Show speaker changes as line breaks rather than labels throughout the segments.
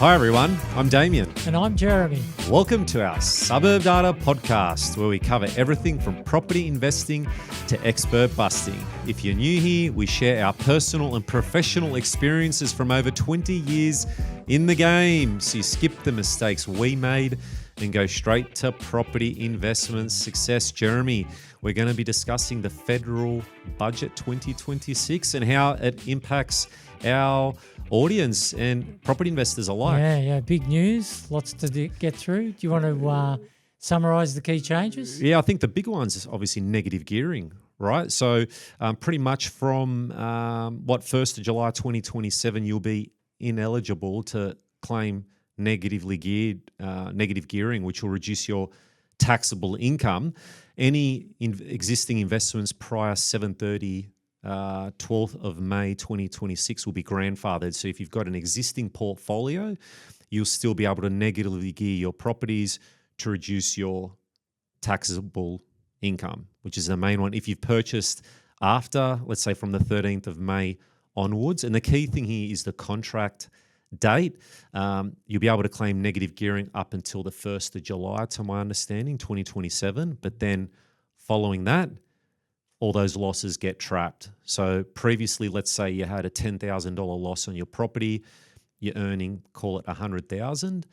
Hi everyone, I'm Damien.
And I'm Jeremy.
Welcome to our Suburb Data podcast, where we cover everything from property investing to expert busting. If you're new here, we share our personal and professional experiences from over 20 years in the game. So you skip the mistakes we made and go straight to property investment success. Jeremy, we're going to be discussing the federal budget 2026 and how it impacts our audience and property investors alike.
Yeah, big news, lots to get through. Do you want to summarise the key changes?
Yeah, I think the big ones is obviously negative gearing, right? So pretty much from 1st of July 2027, you'll be ineligible to claim negative gearing, which will reduce your taxable income. Any existing investments prior 7:30 12th of May 2026 will be grandfathered. So if you've got an existing portfolio, you'll still be able to negatively gear your properties to reduce your taxable income, which is the main one. If you've purchased after, let's say from the 13th of May onwards, and the key thing here is the contract date, you'll be able to claim negative gearing up until the 1st of July, to my understanding, 2027. But then following that, all those losses get trapped. So previously, let's say you had a $10,000 loss on your property, you're earning, call it $100,000.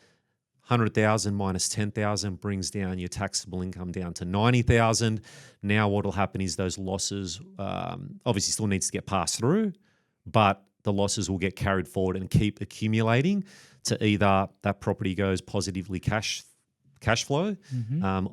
100,000 minus 10,000 brings down your taxable income down to 90,000. Now what will happen is those losses obviously still needs to get passed through, but the losses will get carried forward and keep accumulating to either that property goes positively cash flow,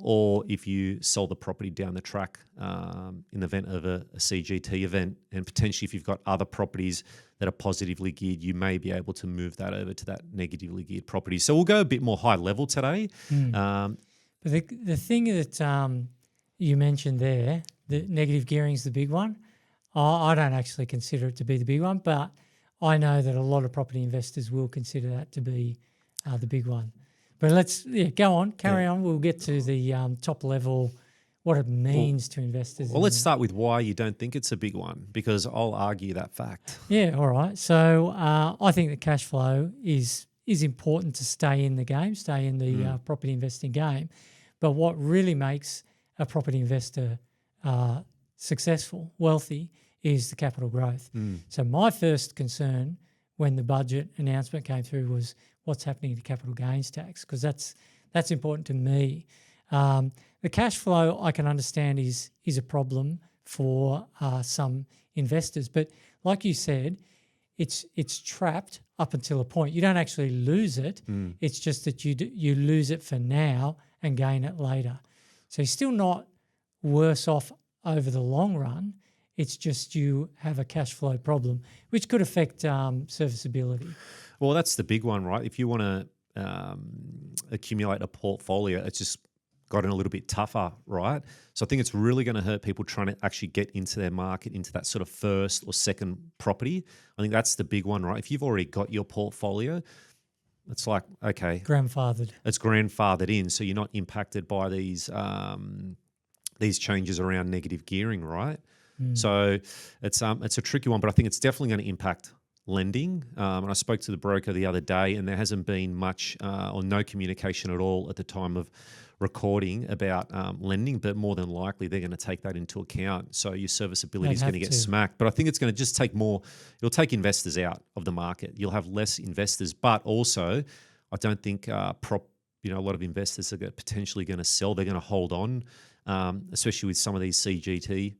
or if you sell the property down the track in the event of a CGT event, and potentially if you've got other properties that are positively geared, you may be able to move that over to that negatively geared property. So we'll go a bit more high level today.
But the thing that you mentioned there, the negative gearing is the big one. I don't actually consider it to be the big one, but I know that a lot of property investors will consider that to be the big one. But carry on. We'll get to the top level, what it means to investors.
Well, let's start with why you don't think it's a big one, because I'll argue that fact.
Yeah, all right. So I think that cash flow is important to stay in the game, stay in the property investing game. But what really makes a property investor successful, wealthy, is the capital growth. So my first concern when the budget announcement came through was what's happening to capital gains tax, because that's important to me. The cash flow I can understand is a problem for some investors, but like you said, it's trapped up until a point. You don't actually lose it. It's just that you lose it for now and gain it later. So you're still not worse off over the long run. It's just you have a cash flow problem, which could affect serviceability.
Well, that's the big one, right? If you want to accumulate a portfolio, it's just gotten a little bit tougher, right? So I think it's really going to hurt people trying to actually get into their market, into that sort of first or second property. I think that's the big one, right? If you've already got your portfolio, it's like, okay.
Grandfathered.
It's grandfathered in, so you're not impacted by these changes around negative gearing, right? So it's a tricky one, but I think it's definitely going to impact lending. And I spoke to the broker the other day, and there hasn't been much or no communication at all at the time of recording about lending, but more than likely they're going to take that into account. So your serviceability is going to get smacked. But I think it's going to just take more. It'll take investors out of the market. You'll have less investors, but also I don't think a lot of investors are potentially going to sell. They're going to hold on, especially with some of these CGT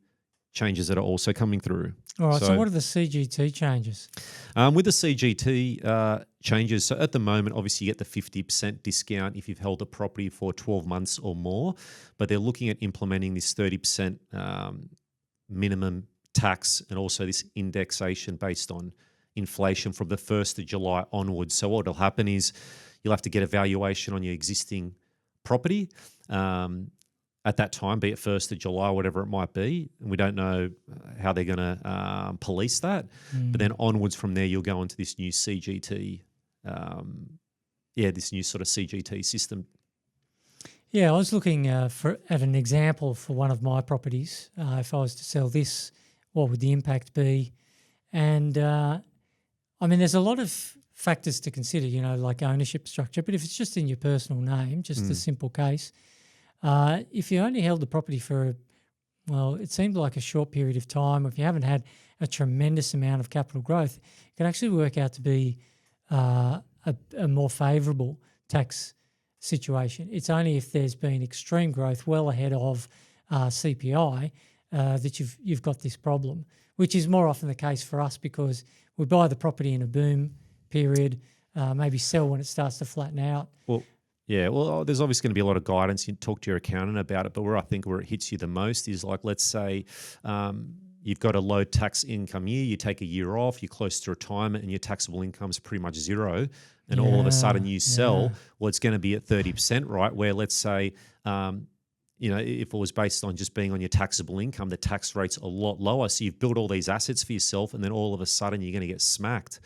changes that are also coming through.
All right, so what are the CGT changes?
With the CGT changes, so at the moment, obviously you get the 50% discount if you've held a property for 12 months or more, but they're looking at implementing this 30% minimum tax and also this indexation based on inflation from the 1st of July onwards. So what will happen is you'll have to get a valuation on your existing property at that time, be it 1st of July, whatever it might be. And we don't know how they're going to police that. But then onwards from there, you'll go into this new CGT, this new sort of CGT system.
Yeah, I was looking at an example for one of my properties. If I was to sell this, what would the impact be? And there's a lot of factors to consider, like ownership structure. But if it's just in your personal name, just a simple case, if you only held the property for, it seemed like a short period of time, if you haven't had a tremendous amount of capital growth, it can actually work out to be a more favourable tax situation. It's only if there's been extreme growth well ahead of CPI that you've got this problem, which is more often the case for us because we buy the property in a boom period, maybe sell when it starts to flatten out.
Well, yeah, there's obviously going to be a lot of guidance. You talk to your accountant about it, but where it hits you the most is like, let's say you've got a low tax income year, you take a year off, you're close to retirement and your taxable income is pretty much zero, and all of a sudden you sell, it's going to be at 30%, right? Where let's say, if it was based on just being on your taxable income, the tax rate's a lot lower. So you've built all these assets for yourself and then all of a sudden you're going to get smacked.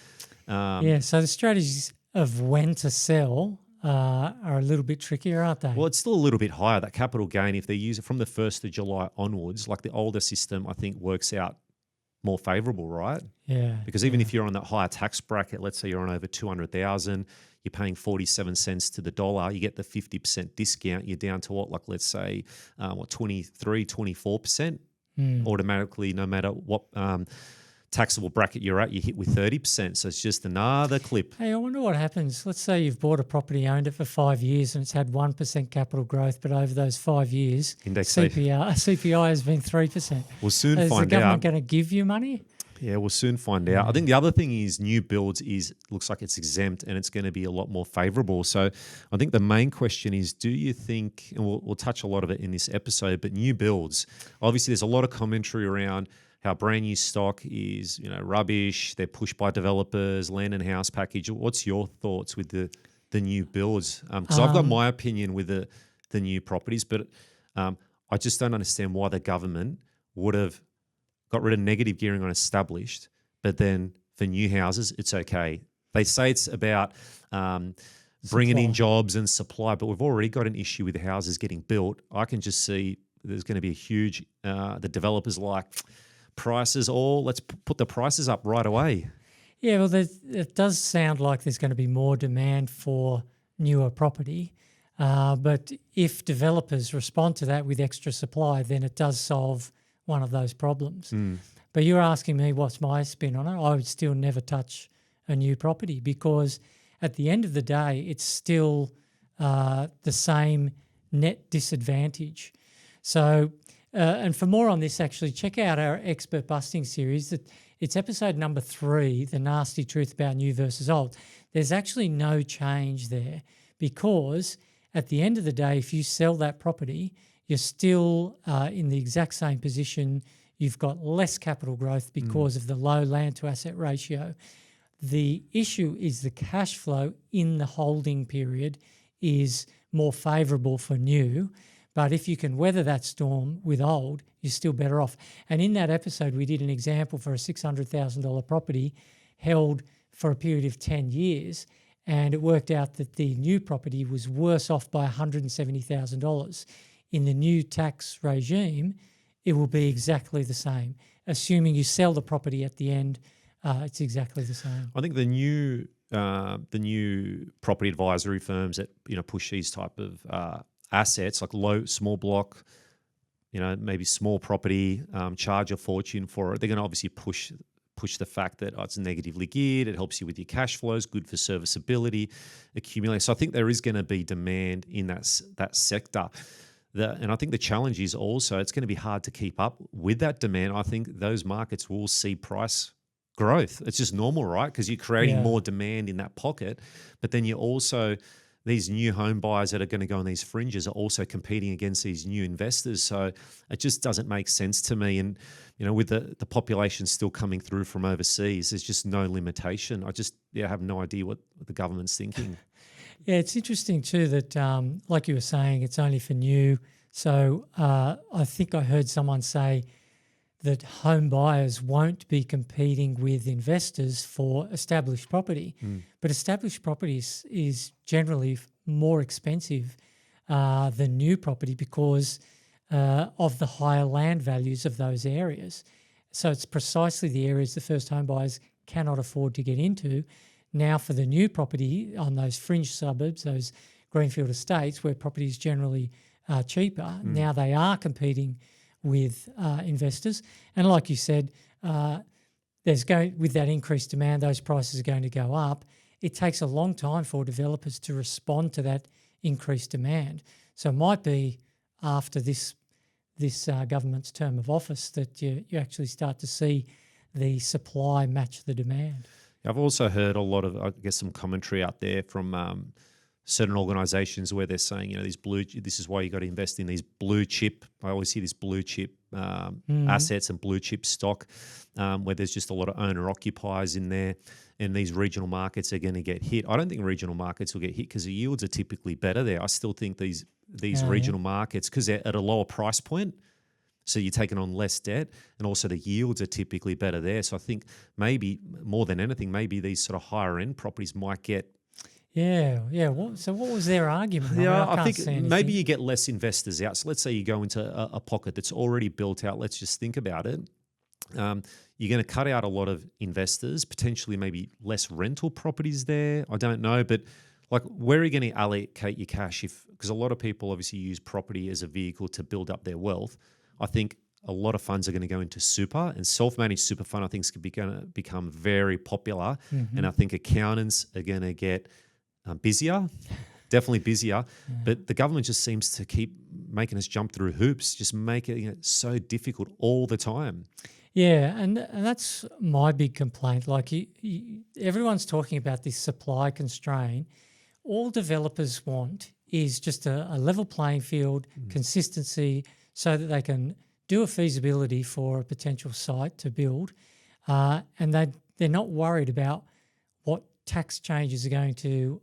So the strategies of when to sell are a little bit trickier, aren't they?
Well, it's still a little bit higher, that capital gain, if they use it from the 1st of July onwards, like the older system, I think works out more favourable, right?
Yeah.
Because even if you're on that higher tax bracket, let's say you're on over 200,000, you're paying 47 cents to the dollar, you get the 50% discount, you're down to let's say, 23, 24% automatically, no matter what taxable bracket you're at, you hit with 30%. So it's just another clip.
Hey, I wonder what happens. Let's say you've bought a property, owned it for 5 years and it's had 1% capital growth, but over those 5 years, CPI has been 3%.
We'll soon find out.
Is the government going to give you money?
Yeah, we'll soon find out. I think the other thing is new builds looks like it's exempt and it's going to be a lot more favourable. So I think the main question is, do you think, and we'll touch a lot of it in this episode, but new builds, obviously there's a lot of commentary around how brand new stock is, rubbish, they're pushed by developers, land and house package. What's your thoughts with the new builds? Because I've got my opinion with the new properties, but I just don't understand why the government would have got rid of negative gearing on established, but then for new houses, it's okay. They say it's about bringing in jobs and supply, but we've already got an issue with houses getting built. I can just see there's going to be a huge, the developers prices, let's put the prices up right away.
Yeah, well, it does sound like there's going to be more demand for newer property, but if developers respond to that with extra supply, then it does solve one of those problems. But you're asking me what's my spin on it. I would still never touch a new property because at the end of the day, it's still the same net disadvantage. So, and for more on this, actually, check out our Expert Busting series. It's episode number 3, The Nasty Truth About New versus Old. There's actually no change there because at the end of the day, if you sell that property, you're still in the exact same position. You've got less capital growth because of the low land to asset ratio. The issue is the cash flow in the holding period is more favourable for new. But if you can weather that storm with old, you're still better off. And in that episode, we did an example for a $600,000 property held for a period of 10 years, and it worked out that the new property was worse off by $170,000. In the new tax regime, it will be exactly the same. Assuming you sell the property at the end, it's exactly the same.
I think the new property advisory firms that push these type of assets, like small block, maybe small property, charge a fortune for it. They're going to obviously push the fact that it's negatively geared, it helps you with your cash flows, good for serviceability, accumulate. So I think there is going to be demand in that sector. And I think the challenge is also it's going to be hard to keep up with that demand. I think those markets will see price growth. It's just normal, right? Because you're creating more demand in that pocket, but then you're also these new home buyers that are going to go on these fringes are also competing against these new investors. So it just doesn't make sense to me. And, with the population still coming through from overseas, there's just no limitation. I just have no idea what the government's thinking.
Yeah, it's interesting too that, like you were saying, it's only for new. So I think I heard someone say that home buyers won't be competing with investors for established property. But established property is generally more expensive than new property because of the higher land values of those areas. So it's precisely the areas the first home buyers cannot afford to get into now for the new property on those fringe suburbs, those greenfield estates where property is generally cheaper, now they are competing with investors. And like you said, with that increased demand, those prices are going to go up. It takes a long time for developers to respond to that increased demand. So it might be after this government's term of office that you actually start to see the supply match the demand.
I've also heard a lot of, I guess, some commentary out there from certain organisations where they're saying, this is why you got to invest in these blue chip. I always see this blue chip assets and blue chip stock, where there's just a lot of owner occupiers in there, and these regional markets are going to get hit. I don't think regional markets will get hit because the yields are typically better there. I still think these regional markets, because they're at a lower price point, so you're taking on less debt, and also the yields are typically better there. So I think maybe more than anything, maybe these sort of higher end properties might get.
Yeah. So what was their argument?
I think maybe you get less investors out. So let's say you go into a pocket that's already built out. Let's just think about it. You're going to cut out a lot of investors, potentially maybe less rental properties there. I don't know, but like, where are you going to allocate your cash? Because a lot of people obviously use property as a vehicle to build up their wealth. I think a lot of funds are going to go into super, and self-managed super fund, I think, is going to become very popular. And I think accountants are going to get busier, definitely busier. But the government just seems to keep making us jump through hoops, just making it so difficult all the time.
Yeah, and that's my big complaint. Like, everyone's talking about this supply constraint. All developers want is just a level playing field, consistency, so that they can do a feasibility for a potential site to build, and they're not worried about what tax changes are going to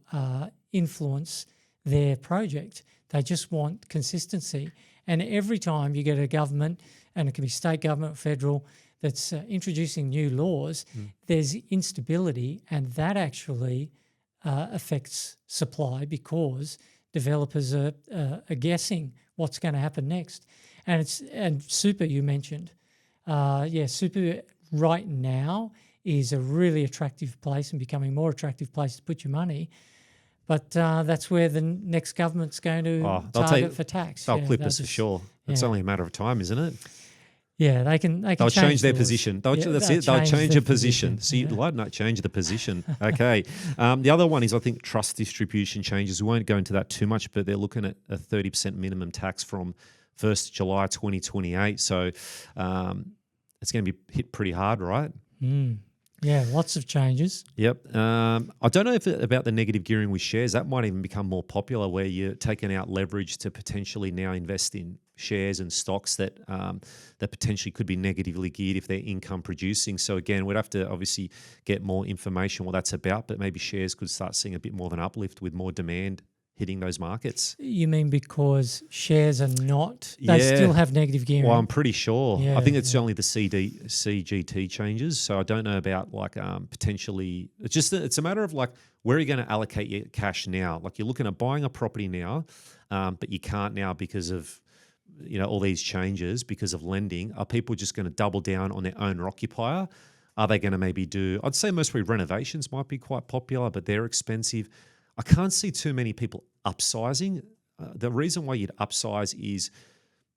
influence their project. They just want consistency. And every time you get a government, and it can be state government, federal, that's introducing new laws, there's instability, and that actually affects supply because developers are guessing what's going to happen next. And super, you mentioned. Super right now is a really attractive place and becoming more attractive place to put your money. But that's where the next government's going to target for tax.
They'll clip us for sure. It's only a matter of time, isn't it?
Yeah, they can
They'll change their position. That's it. They'll change the position. So you'd like not change the position. Okay. The other one is, I think, trust distribution changes. We won't go into that too much, but they're looking at a 30% minimum tax from 1st July 2028. So it's going to be hit pretty hard, right?
Yeah, lots of changes.
Yep. I don't know about the negative gearing with shares. That might even become more popular, where you're taking out leverage to potentially now invest in shares and stocks that potentially could be negatively geared if they're income producing. So again, we'd have to obviously get more information what that's about, but maybe shares could start seeing a bit more of an uplift with more demand hitting those markets.
You mean because shares are not, they still have negative gearing?
Well, I'm pretty sure. I think it's only the CGT changes. So I don't know about potentially, it's a matter of where are you going to allocate your cash now? Like, you're looking at buying a property now, but you can't now because of all these changes, because of lending. Are people just going to double down on their owner occupier? Are they going to maybe I'd say mostly renovations might be quite popular, but they're expensive. I can't see too many people upsizing. The reason why you'd upsize is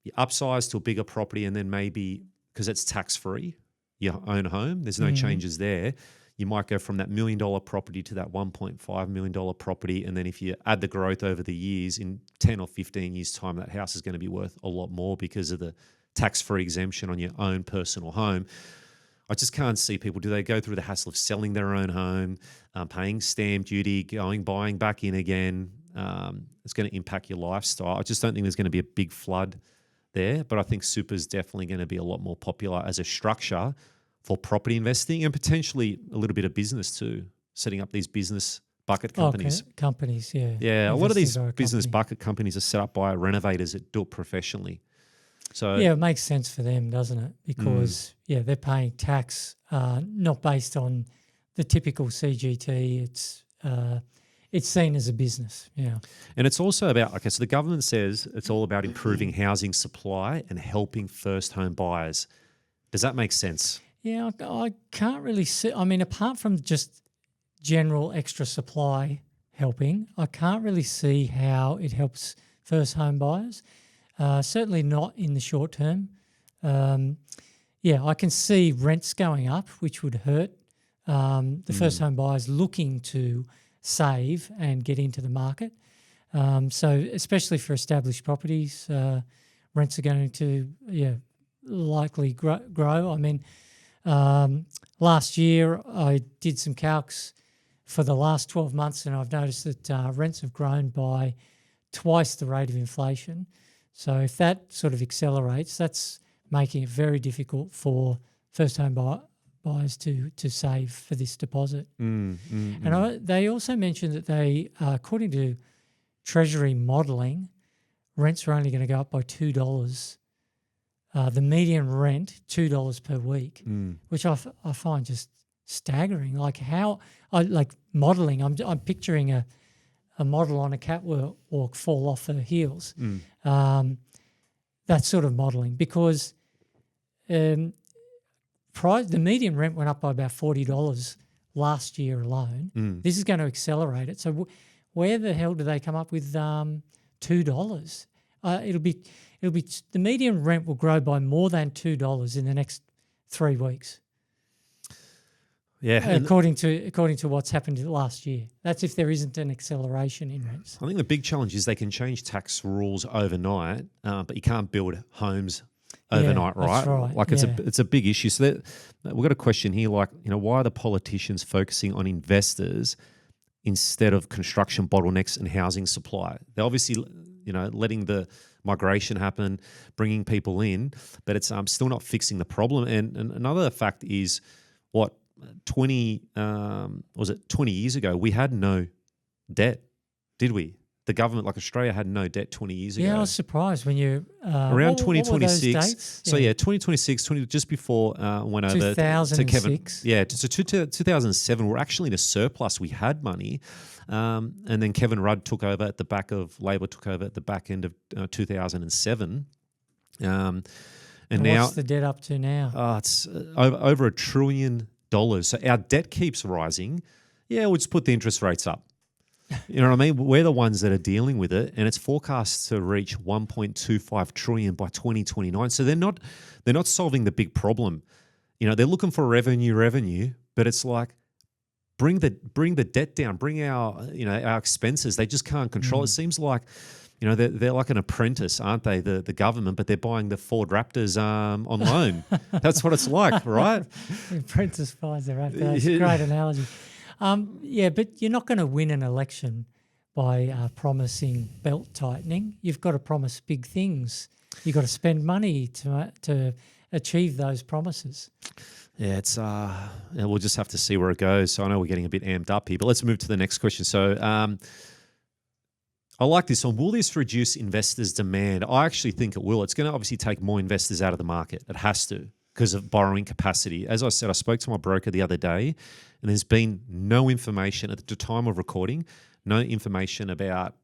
you upsize to a bigger property, and then maybe because it's tax-free, your own home, there's no changes there. You might go from that $1 million property to that $1.5 million property, and then if you add the growth over the years, in 10 or 15 years' time, that house is going to be worth a lot more because of the tax-free exemption on your own personal home. I just can't see people. Do they go through the hassle of selling their own home, paying stamp duty, buying back in again? It's going to impact your lifestyle. I just don't think there's going to be a big flood there, but I think super is definitely going to be a lot more popular as a structure for property investing, and potentially a little bit of business too, setting up these business bucket companies.
Okay. Companies, yeah.
Yeah, a lot of these business bucket companies are set up by renovators that do it professionally. So
yeah, it makes sense for them, doesn't it? Because they're paying tax not based on the typical CGT. It's seen as a business. Yeah,
and it's also about so the government says it's all about improving housing supply and helping first home buyers. Does that make sense?
Yeah, I can't really see. I mean, apart from just general extra supply helping, I can't really see how it helps first home buyers. Certainly not in the short term. I can see rents going up, which would hurt the first home buyers looking to save and get into the market. So especially for established properties, rents are going to likely grow. I mean, last year I did some calcs for the last 12 months, and I've noticed that rents have grown by twice the rate of inflation. So if that sort of accelerates, that's making it very difficult for first home buyers to save for this deposit. They also mentioned that they, according to Treasury modelling, rents are only going to go up by $2. The median rent, $2 per week, which I find just staggering. Like how, modelling, I'm picturing a model on a catwalk fall off her heels. That sort of modelling, because the median rent went up by about $40 last year alone. This is going to accelerate it. So where the hell do they come up with $2? It'll be the median rent will grow by more than $2 in the next 3 weeks.
Yeah,
according to what's happened last year. That's if there isn't an acceleration in rents.
I think the big challenge is they can change tax rules overnight, but you can't build homes overnight, right?
That's right.
Like it's a big issue. So we've got a question here, like, why are the politicians focusing on investors instead of construction bottlenecks and housing supply? They're obviously, letting the migration happen, bringing people in, but it's still not fixing the problem. And another fact is, 20 years ago, we had no debt, did we? The government, like Australia, had no debt 20 years ago.
Yeah, I was surprised when you
around 2026.
What were those dates?
So 2026, just before went over
2006.
to Kevin. Yeah, so 2007, we're actually in a surplus. We had money, and then Kevin Rudd took over at the back of Labor took over at the back end of 2007. And now,
what's the debt up to now?
It's over $1 trillion. So our debt keeps rising. Yeah, we'll just put the interest rates up. You know what I mean? We're the ones that are dealing with it, and it's forecast to reach 1.25 trillion by 2029. So they're not solving the big problem. They're looking for revenue, but it's like bring the debt down, bring our expenses. They just can't control. It seems like they're like an apprentice, aren't they? The government, but they're buying the Ford Raptors on loan. That's what it's like, right?
The apprentice buys the Raptors. That's a great analogy. But you're not going to win an election by promising belt tightening. You've got to promise big things. You've got to spend money to achieve those promises.
Yeah, it's we'll just have to see where it goes. So I know we're getting a bit amped up here, but let's move to the next question. So I like this one. Will this reduce investors' demand? I actually think it will. It's going to obviously take more investors out of the market. It has to, because of borrowing capacity. As I said, I spoke to my broker the other day, and there's been no information at the time of recording, no information about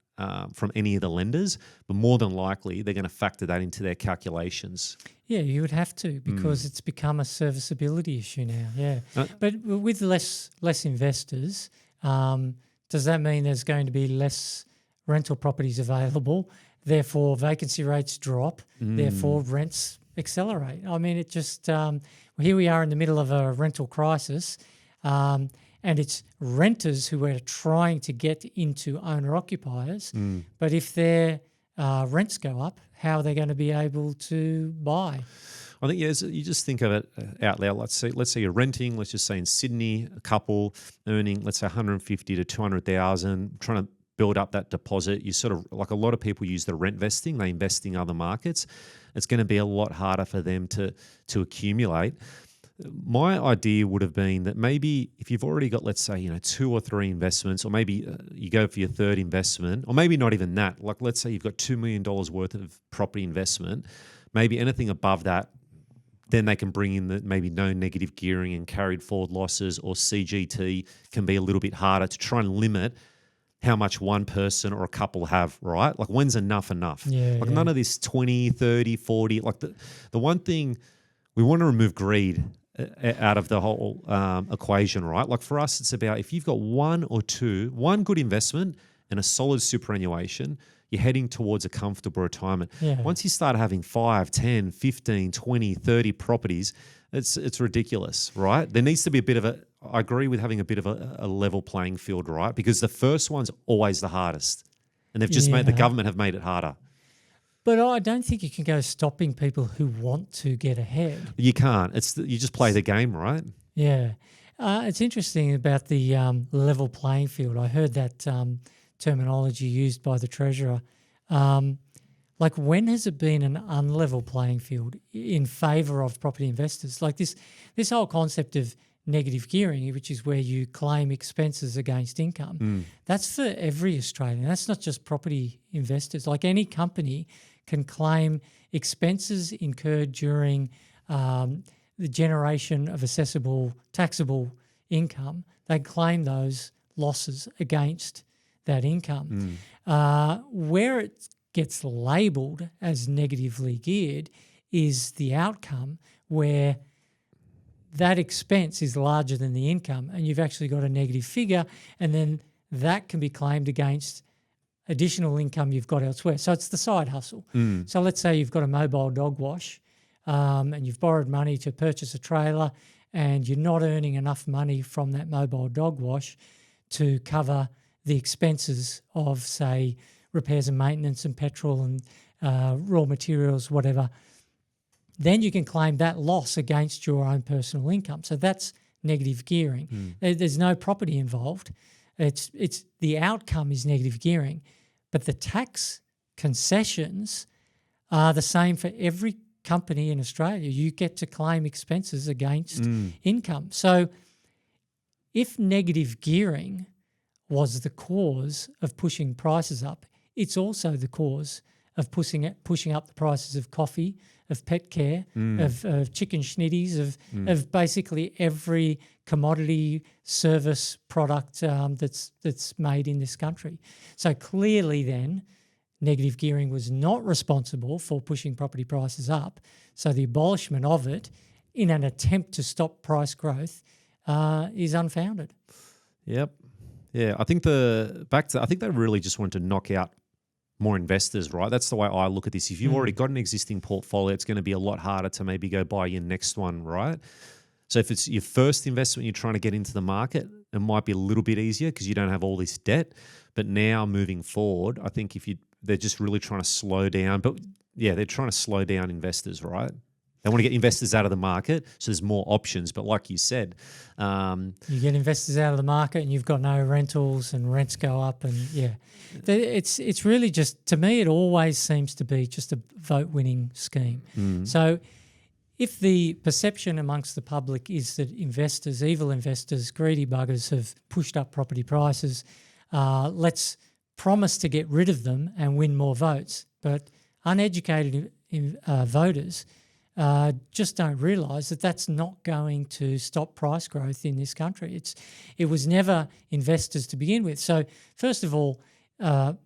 from any of the lenders, but more than likely they're going to factor that into their calculations.
Yeah, you would have to, because it's become a serviceability issue now. Yeah, but with less investors, does that mean there's going to be less rental properties available? Therefore, vacancy rates drop. Therefore, rents accelerate. I mean, it just here we are in the middle of a rental crisis, and it's renters who are trying to get into owner-occupiers. But if their rents go up, how are they going to be able to buy?
I think, you just think of it out loud. Let's say you're renting, let's just say in Sydney, a couple earning, let's say 150 to 200,000, trying to build up that deposit. You sort of, like a lot of people use the rent vesting, they invest in other markets. It's going to be a lot harder for them to accumulate. My idea would have been that maybe if you've already got, let's say, 2 or 3 investments, or maybe you go for your third investment, or maybe not even that. Like, let's say you've got $2 million worth of property investment, maybe anything above that, then they can bring in maybe no negative gearing and carried forward losses, or CGT can be a little bit harder to try and limit how much one person or a couple have, right? Like, when's enough? None of this 20, 30, 40. Like, the one thing, we want to remove greed out of the whole equation, right? Like for us, it's about if you've got one good investment and a solid superannuation, you're heading towards a comfortable retirement.
Yeah.
Once you start having 5, 10, 15, 20, 30 properties, it's ridiculous, right? There needs to be I agree with having a bit of a level playing field, right? Because the first one's always the hardest. And they've just the government have made it harder.
But I don't think you can go stopping people who want to get ahead.
You can't. You just play the game, right?
Yeah. It's interesting about the level playing field. I heard that terminology used by the Treasurer. Like when has it been an unlevel playing field in favour of property investors? Like this whole concept of negative gearing, which is where you claim expenses against income, that's for every Australian. That's not just property investors. Like any company can claim expenses incurred during the generation of assessable taxable income. They claim those losses against that income. Where it gets labelled as negatively geared is the outcome where that expense is larger than the income and you've actually got a negative figure, and then that can be claimed against additional income you've got elsewhere. So it's the side hustle. So let's say you've got a mobile dog wash and you've borrowed money to purchase a trailer and you're not earning enough money from that mobile dog wash to cover the expenses of, say, repairs and maintenance and petrol and raw materials, whatever. Then you can claim that loss against your own personal income. So that's negative gearing. There's no property involved. It's the outcome is negative gearing, but the tax concessions are the same for every company in Australia. You get to claim expenses against income. So if negative gearing was the cause of pushing prices up, it's also the cause of pushing up the prices of coffee, of pet care, of chicken schnitties, of basically every commodity service product that's made in this country. So clearly then negative gearing was not responsible for pushing property prices up. So the abolishment of it in an attempt to stop price growth is unfounded.
Yep. Yeah, I think they really just wanted to knock out more investors, right? That's the way I look at this. If you've already got an existing portfolio, it's going to be a lot harder to maybe go buy your next one, right? So if it's your first investment, you're trying to get into the market, it might be a little bit easier because you don't have all this debt. But now moving forward, I think they're just really trying to slow down. But yeah, they're trying to slow down investors, right? They want to get investors out of the market, so there's more options. But like you said,
you get investors out of the market, and you've got no rentals, and rents go up, and it's really just, to me, it always seems to be just a vote-winning scheme. So if the perception amongst the public is that investors, evil investors, greedy buggers, have pushed up property prices, let's promise to get rid of them and win more votes. But uneducated voters just don't realise that that's not going to stop price growth in this country. It was never investors to begin with. So first of all,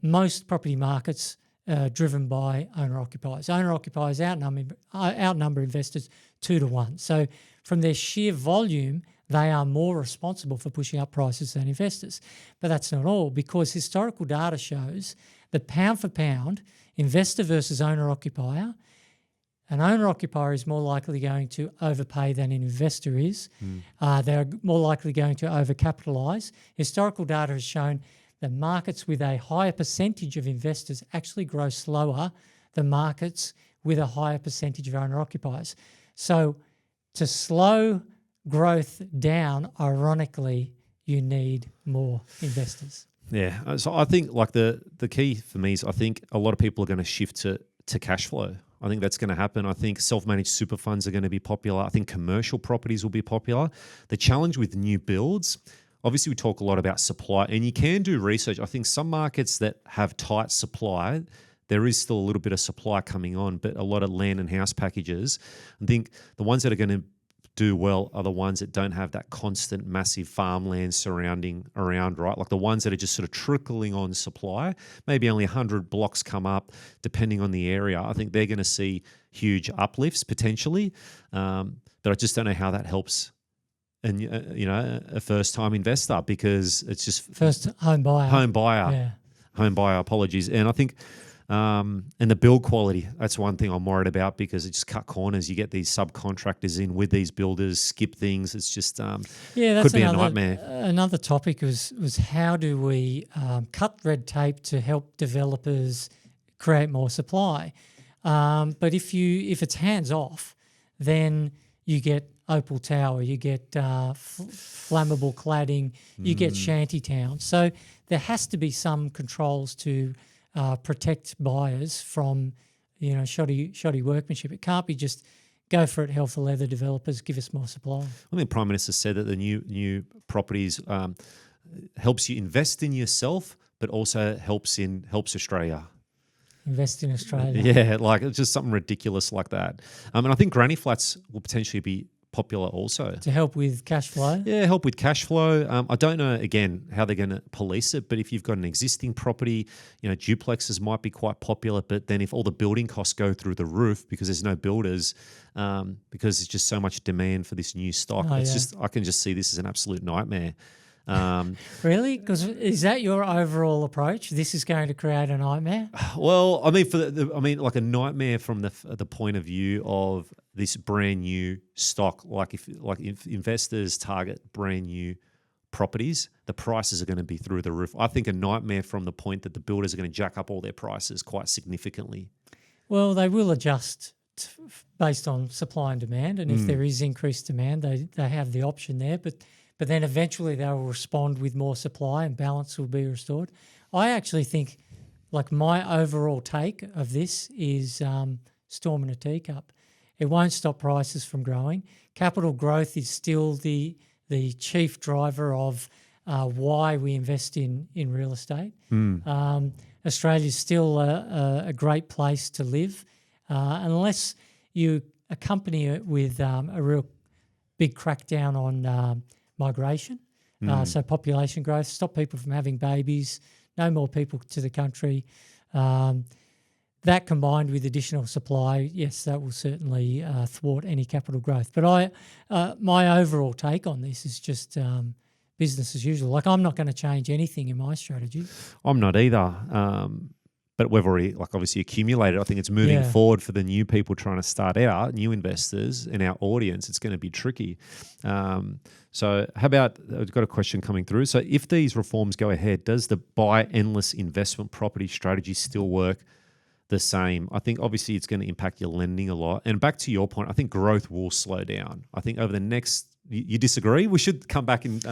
most property markets are driven by owner-occupiers. Owner-occupiers outnumber investors 2-1. So from their sheer volume, they are more responsible for pushing up prices than investors. But that's not all, because historical data shows that pound for pound, investor versus owner-occupier, an owner-occupier is more likely going to overpay than an investor is. They're more likely going to overcapitalise. Historical data has shown that markets with a higher percentage of investors actually grow slower than markets with a higher percentage of owner-occupiers. So to slow growth down, ironically, you need more investors.
Yeah. So I think like the key for me is I think a lot of people are going to shift to cash flow. I think that's going to happen. I think self-managed super funds are going to be popular. I think commercial properties will be popular. The challenge with new builds, obviously we talk a lot about supply, and you can do research. I think some markets that have tight supply, there is still a little bit of supply coming on, but a lot of land and house packages, I think the ones that are going to do well are the ones that don't have that constant massive farmland surrounding around, right? Like the ones that are just sort of trickling on supply, maybe only 100 blocks come up depending on the area. I think they're going to see huge uplifts potentially. but I just don't know how that helps. And a first-time investor, because it's just
First home buyer.
Home buyer. Apologies, and I think, and the build quality. That's one thing I'm worried about, because it just cut corners. You get these subcontractors in with these builders, skip things. It's just
that's
could be a nightmare.
Another topic was how do we cut red tape to help developers create more supply? But if it's hands off, then you get Opal Tower, you get flammable cladding, you get shanty towns. So there has to be some controls to protect buyers from, shoddy workmanship. It can't be just go for it, hell for leather developers, give us more supply.
I think Prime Minister said that the new properties helps you invest in yourself, but also helps Australia.
Invest in Australia.
Yeah, like it's just something ridiculous like that. And I think granny flats will potentially be popular also.
To help with cash flow?
Yeah, help with cash flow. I don't know, again, how they're going to police it, but if you've got an existing property, duplexes might be quite popular, but then if all the building costs go through the roof because there's no builders, because there's just so much demand for this new stock, I can just see this as an absolute nightmare.
Really? Because is that your overall approach? This is going to create a nightmare?
Well, I mean, like a nightmare from the point of view of this brand new stock. Like if investors target brand new properties, the prices are going to be through the roof. I think a nightmare from the point that the builders are going to jack up all their prices quite significantly.
Well, they will adjust based on supply and demand, and if there is increased demand, they have the option there, but then eventually they will respond with more supply and balance will be restored. I actually think, like, my overall take of this is storm in a teacup. It won't stop prices from growing. Capital growth is still the chief driver of why we invest in real estate. Australia is still a great place to live, unless you accompany it with a real big crackdown on migration, so population growth, stop people from having babies, no more people to the country. That combined with additional supply, yes, that will certainly thwart any capital growth. But my overall take on this is just business as usual. Like, I'm not going to change anything in my strategy.
I'm not either. But we've already, obviously accumulated. I think it's moving forward for the new people trying to start out, new investors in our audience. It's going to be tricky. So how about, I've got a question coming through. So if these reforms go ahead, does the buy endless investment property strategy still work the same? I think obviously it's going to impact your lending a lot. And back to your point, I think growth will slow down. I think over the next, you disagree? We should come back and...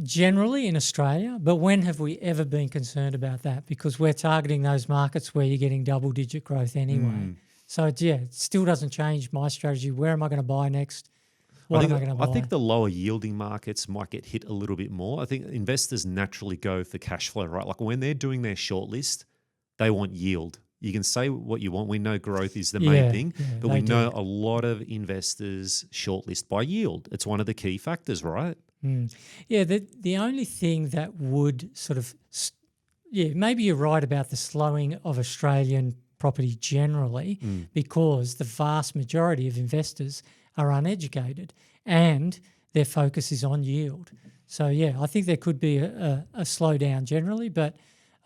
Generally in Australia, but when have we ever been concerned about that? Because we're targeting those markets where you're getting double-digit growth anyway. So, it still doesn't change my strategy. Where am I going to buy next? What am I going to buy?
I think the lower yielding markets might get hit a little bit more. I think investors naturally go for cash flow, right? Like when they're doing their shortlist, they want yield. You can say what you want. We know growth is the main thing, but we know a lot of investors shortlist by yield. It's one of the key factors, right?
Yeah, the only thing that would sort of, maybe you're right about the slowing of Australian property generally, because the vast majority of investors are uneducated and their focus is on yield. So, I think there could be a slowdown generally, but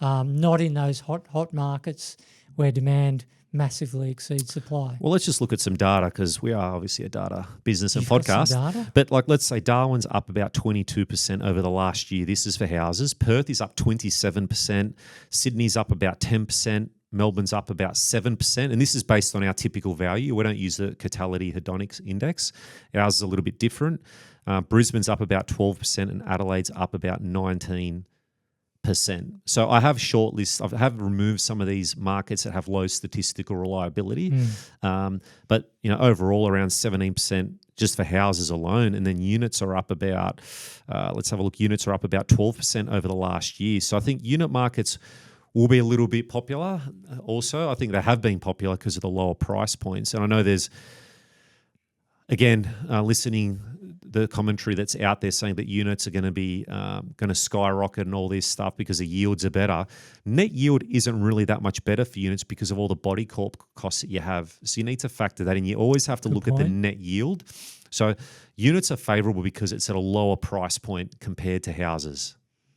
not in those hot markets where demand massively exceeds supply.
Well, let's just look at some data, because we are obviously a data business and podcast. But let's say Darwin's up about 22% over the last year. This is for houses. Perth is up 27%. Sydney's up about 10%. Melbourne's up about 7%. And this is based on our typical value. We don't use the Catality Hedonics Index. Ours is a little bit different. Brisbane's up about 12% and Adelaide's up about 19%. So I have I have removed some of these markets that have low statistical reliability, but overall around 17% just for houses alone, and then units are up about let's have a look. Units are up about 12% over the last year. So I think unit markets will be a little bit popular. Also, I think they have been popular because of the lower price points, and I know there's, again, listening the commentary that's out there saying that units are going to be going to skyrocket and all this stuff because the yields are better. Net yield isn't really that much better for units because of all the body corp costs that you have. So you need to factor that in. You always have to look at the net yield. So units are favorable because it's at a lower price point compared to houses.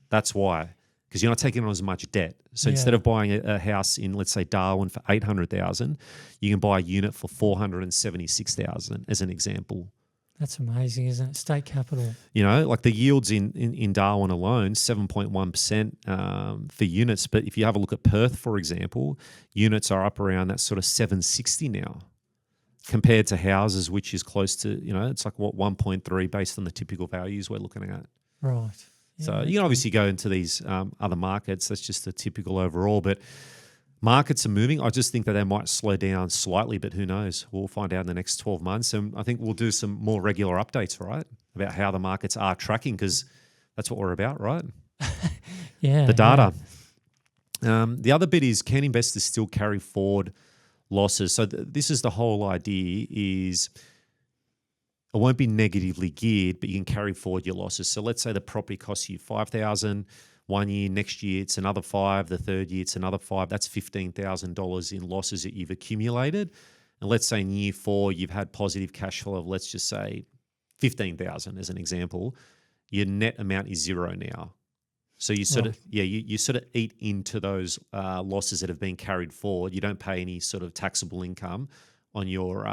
That's why, because you're not taking on as much debt. So instead of buying a house in, let's say, Darwin for $800,000, you can buy a unit for $476,000 as an example.
That's amazing, isn't it? State capital.
You know, like the yields in Darwin alone, 7.1% for units. But if you have a look at Perth, for example, units are up around that sort of 760 now compared to houses, which is close to, you know, it's like what, 1.3 based on the typical values we're looking at.
Right. Yeah,
so you can obviously go into these other markets. That's just the typical overall. But markets are moving. I just think that they might slow down slightly, but who knows? We'll find out in the next 12 months. And I think we'll do some more regular updates, right, about how the markets are tracking, because that's what we're about, right?
Yeah.
The data. Yeah. The other bit is, can investors still carry forward losses? So this is the whole idea is it won't be negatively geared, but you can carry forward your losses. So let's say the property costs you $5,000 one year, next year it's another $5,000, the third year it's another $5,000. That's $15,000 in losses that you've accumulated. And let's say in year 4 you've had positive cash flow of, let's just say, $15,000 as an example. Your net amount is zero now. So you sort of you sort of eat into those losses that have been carried forward. You don't pay any sort of taxable income on your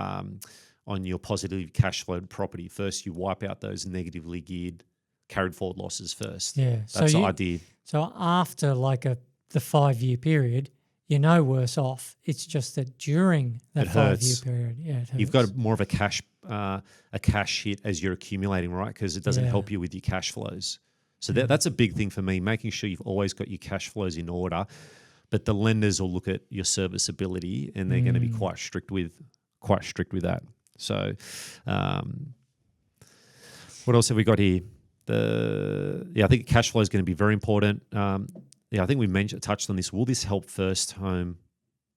positive cash flow property. First, you wipe out those negatively geared carried forward losses first.
Yeah,
that's the idea.
So after like the 5-year period, you're no worse off. It's just that during that 5-year period, it hurts.
You've got more of a cash hit as you're accumulating, right? Because it doesn't help you with your cash flows. So that's a big thing for me, making sure you've always got your cash flows in order. But the lenders will look at your serviceability, and they're going to be quite strict with that. So, what else have we got here? I think cash flow is going to be very important. I think we touched on this. Will this help first home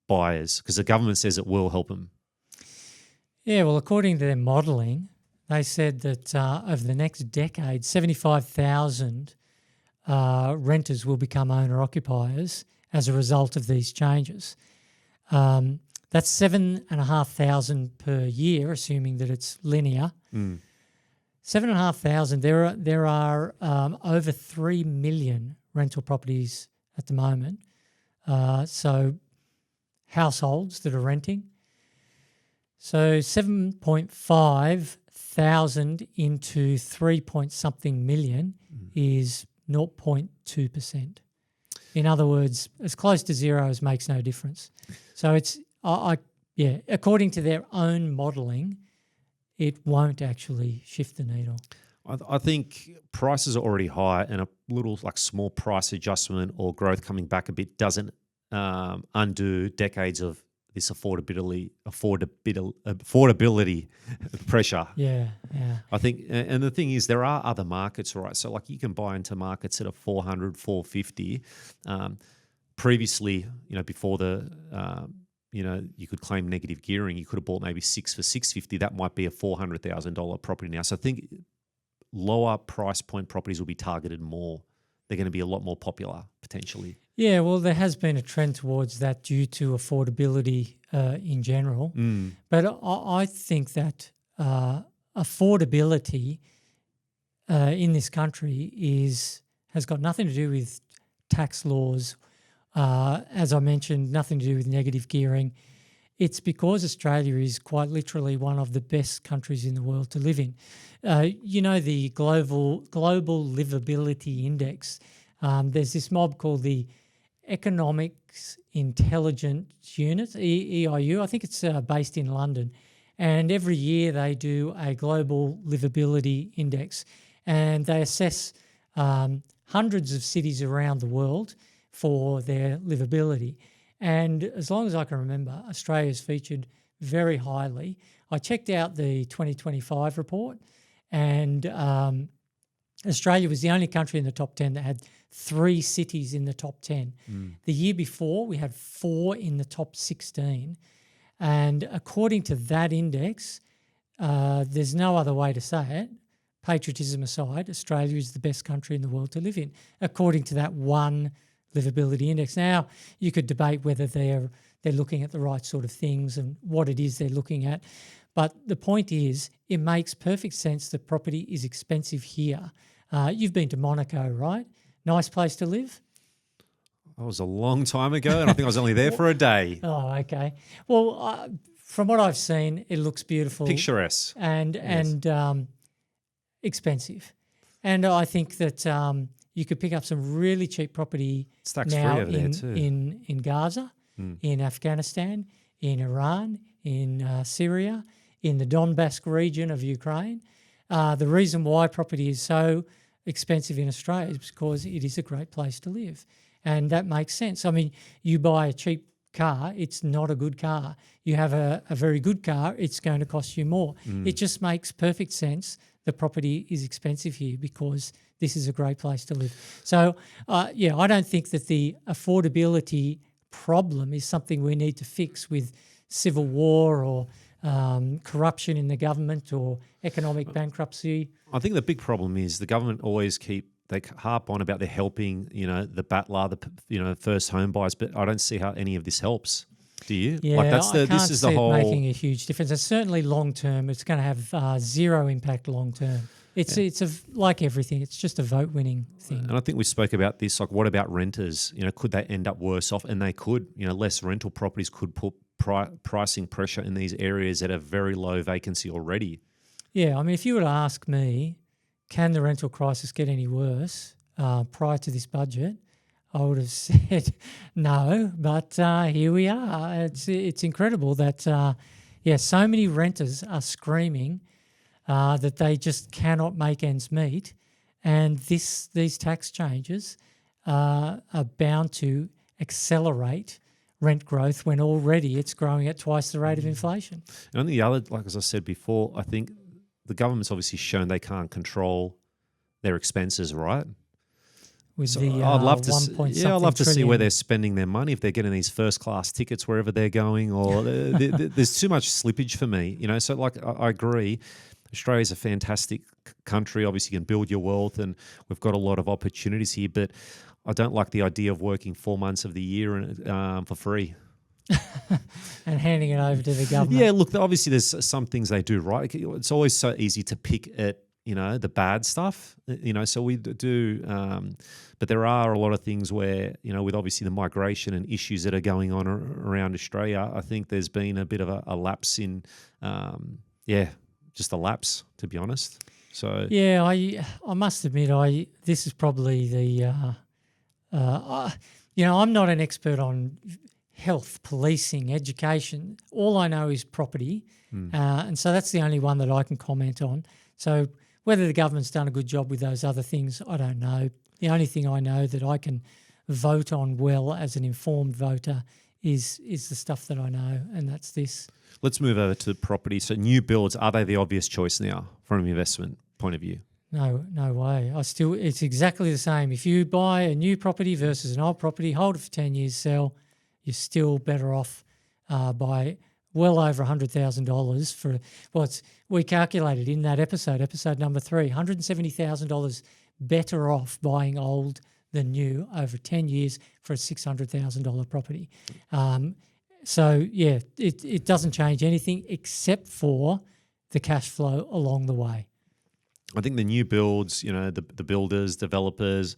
buyers? Because the government says it will help them.
Yeah, well, according to their modelling, they said that over the next decade, 75,000 renters will become owner-occupiers as a result of these changes. That's 7,500 per year, assuming that it's linear. 7,500. There are over 3 million rental properties at the moment. So households that are renting. So 7.5 thousand into 3-point-something million is 0.2%. In other words, as close to zero as makes no difference. So it's according to their own modelling, it won't actually shift the needle.
I think prices are already high, and a little like small price adjustment or growth coming back a bit doesn't undo decades of this affordability pressure.
Yeah.
I think, and the thing is, there are other markets, right? So like you can buy into markets at a 400, 450. Previously, before the, you could claim negative gearing, you could have bought maybe 6 for 650. That might be a $400,000 property now. So I think lower price point properties will be targeted more. They're going to be a lot more popular potentially.
Yeah, well, there has been a trend towards that due to affordability in general. But I think that affordability in this country has got nothing to do with tax laws. As I mentioned, nothing to do with negative gearing. It's because Australia is quite literally one of the best countries in the world to live in. The global livability index. There's this mob called the Economics Intelligence Unit, EIU. I think it's based in London. And every year they do a global livability index, and they assess hundreds of cities around the world for their livability. And as long as I can remember, Australia's featured very highly. I checked out the 2025 report, and Australia was the only country in the top 10 that had 3 cities in the top 10. The year before, we had 4 in the top 16. And according to that index, there's no other way to say it, patriotism aside, Australia is the best country in the world to live in, according to that one livability index. Now, you could debate whether they're looking at the right sort of things and what it is they're looking at. But the point is, it makes perfect sense that property is expensive here. You've been to Monaco, right? Nice place to live?
That was a long time ago, and I think I was only there for a day.
Oh, okay. Well, from what I've seen, it looks beautiful.
Picturesque.
And expensive. And I think that you could pick up some really cheap property
Tax-free
now
over there too.
in Gaza, in Afghanistan, in Iran, in Syria, in the Donbass region of Ukraine. The reason why property is so expensive in Australia is because it is a great place to live. And that makes sense. I mean, you buy a cheap car, it's not a good car. You have a very good car, it's going to cost you more. It just makes perfect sense that property is expensive here because this is a great place to live. So, I don't think that the affordability problem is something we need to fix with civil war or corruption in the government or economic bankruptcy.
I think the big problem is the government always they harp on about they're helping, the battler, first home buyers, but I don't see how any of this helps. Do you?
Yeah, I can't
this is
see
the whole
it making a huge difference. And certainly long term, it's going to have zero impact long term. It's like everything. It's just a vote winning thing.
And I think we spoke about this. Like, what about renters? Could they end up worse off? And they could. Less rental properties could put pricing pressure in these areas that have very low vacancy already.
Yeah, I mean, if you were to ask me, can the rental crisis get any worse prior to this budget? I would have said no, but here we are. It's incredible that, so many renters are screaming that they just cannot make ends meet, and these tax changes are bound to accelerate rent growth when already it's growing at twice the rate of inflation.
And on the other, like as I said before, I think the government's obviously shown they can't control their expenses, right?
With
I'd love to see
trillion.
where they're spending their money, if they're getting these first class tickets wherever they're going, or there's too much slippage for me. So like I agree, Australia's a fantastic country. Obviously, you can build your wealth, and we've got a lot of opportunities here. But I don't like the idea of working 4 months of the year for free.
And handing it over to the government.
Yeah, look, obviously there's some things they do right. It's always so easy to pick at the bad stuff, so we do, but there are a lot of things where, with obviously the migration and issues that are going on around Australia, I think there's been a bit of a lapse in, just a lapse, to be honest. So
yeah, I must admit, this is probably the, I'm not an expert on health, policing, education. All I know is property, and so that's the only one that I can comment on. So whether the government's done a good job with those other things, I don't know. The only thing I know that I can vote on well as an informed voter is the stuff that I know, and that's this.
Let's move over to property. So new builds, are they the obvious choice now from an investment point of view?
No way. It's exactly the same. If you buy a new property versus an old property, hold it for 10 years, sell, you're still better off by well over $100,000 for we calculated in that episode number 3, $170,000 better off buying old than new over 10 years for a $600,000 property. It doesn't change anything except for the cash flow along the way.
I think the new builds, the builders, developers,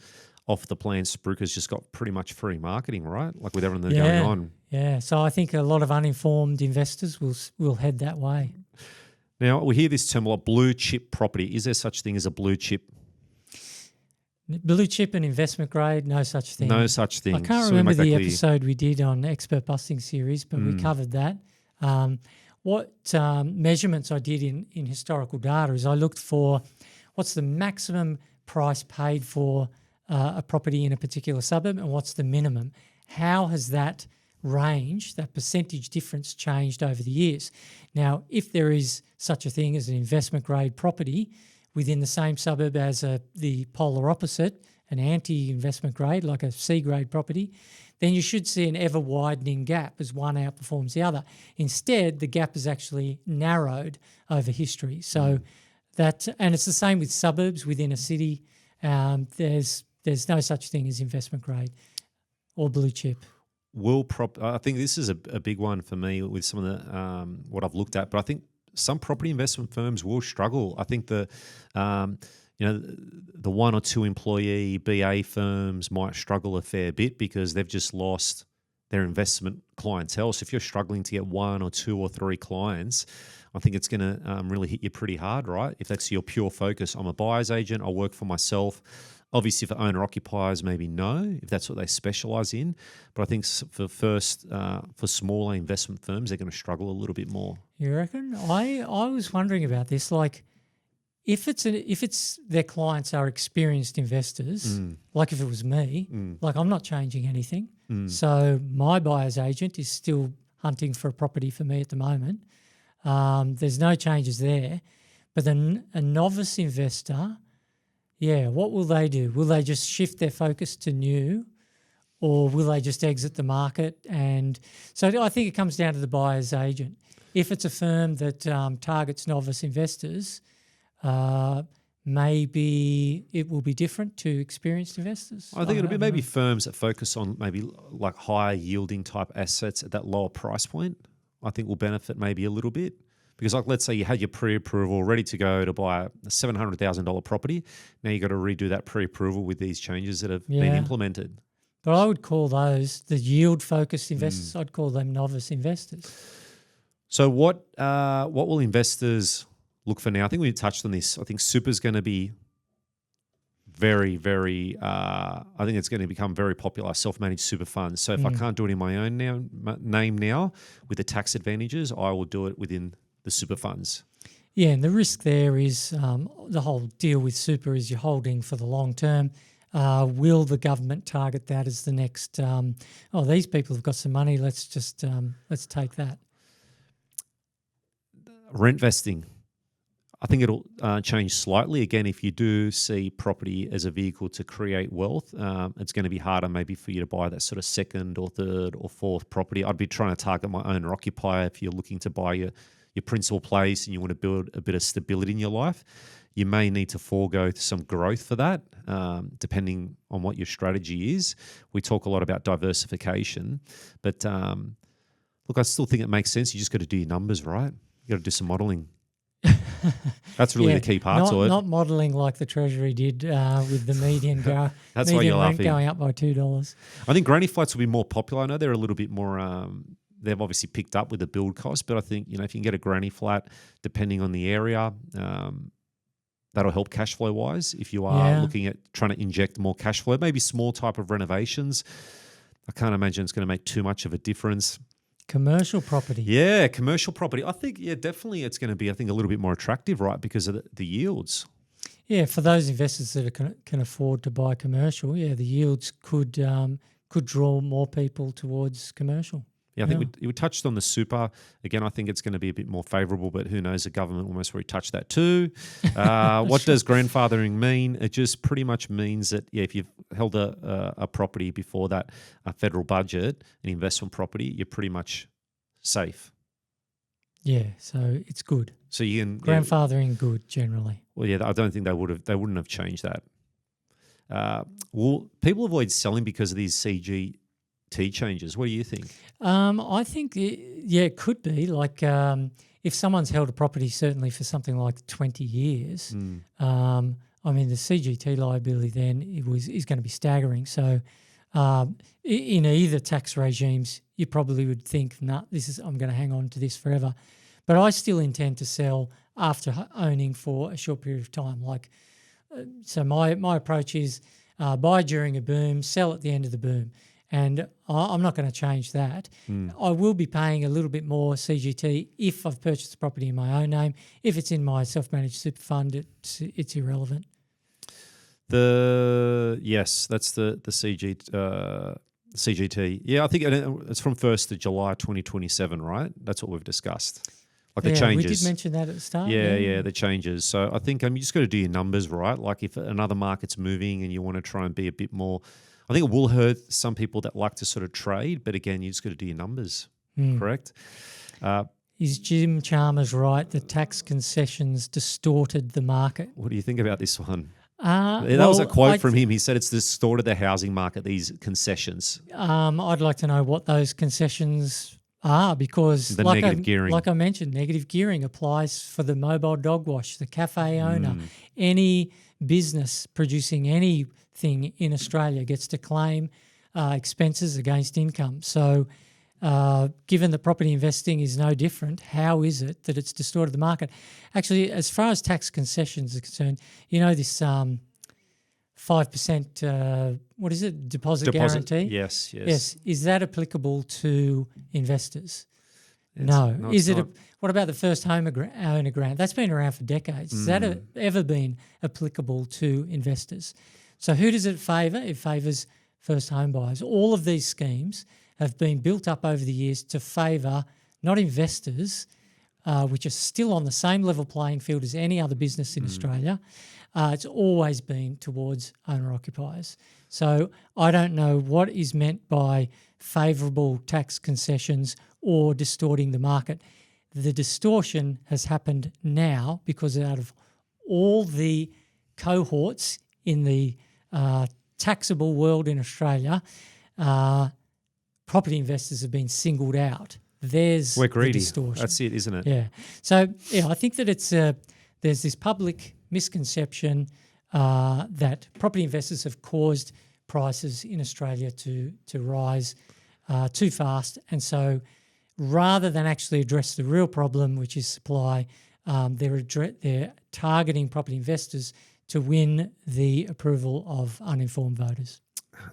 off the plan, Spruker's just got pretty much free marketing, right? Like with everything that's going on.
Yeah, so I think a lot of uninformed investors will head that way.
Now, we hear this term a lot, blue chip property. Is there such thing as a blue chip?
Blue chip and investment grade, no such thing.
No such thing.
I can't remember the episode we did on expert busting series, but we covered that. What measurements I did in historical data is I looked for what's the maximum price paid for a property in a particular suburb and what's the minimum. How has that range, that percentage difference changed over the years? Now, if there is such a thing as an investment grade property within the same suburb as the polar opposite, an anti-investment grade, like a C grade property, then you should see an ever widening gap as one outperforms the other. Instead, the gap has actually narrowed over history. So and it's the same with suburbs within a city. There's no such thing as investment grade or blue chip.
I think this is a big one for me with some of the what I've looked at, but I think some property investment firms will struggle. I think the one or two employee BA firms might struggle a fair bit because they've just lost their investment clientele. So if you're struggling to get one or two or three clients, I think it's going to really hit you pretty hard, right? If that's your pure focus, I'm a buyer's agent, I work for myself. Obviously, for owner-occupiers, maybe no, if that's what they specialise in. But I think for smaller investment firms, they're going to struggle a little bit more.
You reckon? I was wondering about this. Like, if it's their clients are experienced investors, like if it was me, like I'm not changing anything. So my buyer's agent is still hunting for a property for me at the moment. There's no changes there. But then a novice investor, what will they do? Will they just shift their focus to new, or will they just exit the market? And so I think it comes down to the buyer's agent. If it's a firm that targets novice investors, maybe it will be different to experienced investors.
I think it'll be maybe firms that focus on maybe like higher yielding type assets at that lower price point. I think will benefit maybe a little bit. Because like let's say you had your pre-approval ready to go to buy a $700,000 property. Now you got to redo that pre-approval with these changes that have been implemented.
But I would call those the yield-focused investors. I'd call them novice investors.
So what will investors look for now? I think we touched on this. I think super is going to be very, very I think it's going to become very popular, self-managed super funds. So if I can't do it in my own name now with the tax advantages, I will do it within the super funds.
Yeah, and the risk there is the whole deal with super is you're holding for the long term. Will the government target that as the next, these people have got some money, let's take that.
Rent vesting. I think it'll change slightly. Again, if you do see property as a vehicle to create wealth, it's going to be harder maybe for you to buy that sort of second or third or fourth property. I'd be trying to target my owner-occupier if you're looking to buy your principal place and you want to build a bit of stability in your life. You may need to forego some growth for that, depending on what your strategy is. We talk a lot about diversification, but look, I still think it makes sense. You just got to do your numbers, right? You got to do some modelling. That's really the key part to it.
Not modelling like the Treasury did with the median
That's why you're
rent
laughing.
going up by $2.
I think granny flats will be more popular. I know they're a little bit more. They've obviously picked up with the build cost, but I think if you can get a granny flat, depending on the area, that'll help cash flow wise. If you are looking at trying to inject more cash flow, maybe small type of renovations. I can't imagine it's going to make too much of a difference.
Commercial property.
Yeah, commercial property. I think, definitely it's going to be, a little bit more attractive, right, because of the yields. Yeah,
for those investors that can afford to buy commercial, the yields could draw more people towards commercial.
Yeah, I think we touched on the super. Again, I think it's going to be a bit more favourable, but who knows, the government almost already touched that too. What does grandfathering mean? It just pretty much means that, if you've held a property before that federal budget, an investment property, you're pretty much safe.
Yeah, so it's good.
So you can
grandfathering good generally.
Well, I don't think they wouldn't have changed that. Will people avoid selling because of these CGT changes? What do you think?
I think, it could be. Like if someone's held a property certainly for something like 20 years, the CGT liability then is going to be staggering. So in either tax regimes, you probably would think, I'm going to hang on to this forever. But I still intend to sell after owning for a short period of time. So my approach is buy during a boom, sell at the end of the boom. And I'm not going to change that. I will be paying a little bit more CGT if I've purchased the property in my own name. If it's in my self-managed super fund, it's irrelevant.
That's the CGT. Yeah, I think it's from 1st of July 2027, right? That's what we've discussed. The changes.
We did mention that at the start.
Yeah, the changes. So I think you just got to do your numbers, right? Like if another market's moving and you want to try and be a bit more, I think it will hurt some people that like to sort of trade, but again, you just got to do your numbers, correct?
Is Jim Chalmers right that tax concessions distorted the market?
What do you think about this one?
Uh,
That was a
well,
quote from him. He said it's distorted the housing market, these concessions.
I'd like to know what those concessions are, because
The negative gearing.
like I mentioned, negative gearing applies for the mobile dog wash, the cafe owner, any business producing anything in Australia gets to claim expenses against income. So given that property investing is no different, how is it that it's distorted the market? Actually, as far as tax concessions are concerned, you know this 5%, what is it, deposit guarantee?
Yes.
Is that applicable to investors? No. Is it? What about the first owner grant? That's been around for decades. Has that ever been applicable to investors? So who does it favour? It favours first home buyers. All of these schemes have been built up over the years to favour not investors, which are still on the same level playing field as any other business in Australia. It's always been towards owner-occupiers. So I don't know what is meant by favourable tax concessions or distorting the market. The distortion has happened now because out of all the cohorts in the taxable world in Australia, property investors have been singled out. We're
greedy.
The distortion.
That's it, isn't it?
Yeah. So I think that there's this public misconception that property investors have caused prices in Australia to rise too fast, and so rather than actually address the real problem, which is supply, they're targeting property investors to win the approval of uninformed voters.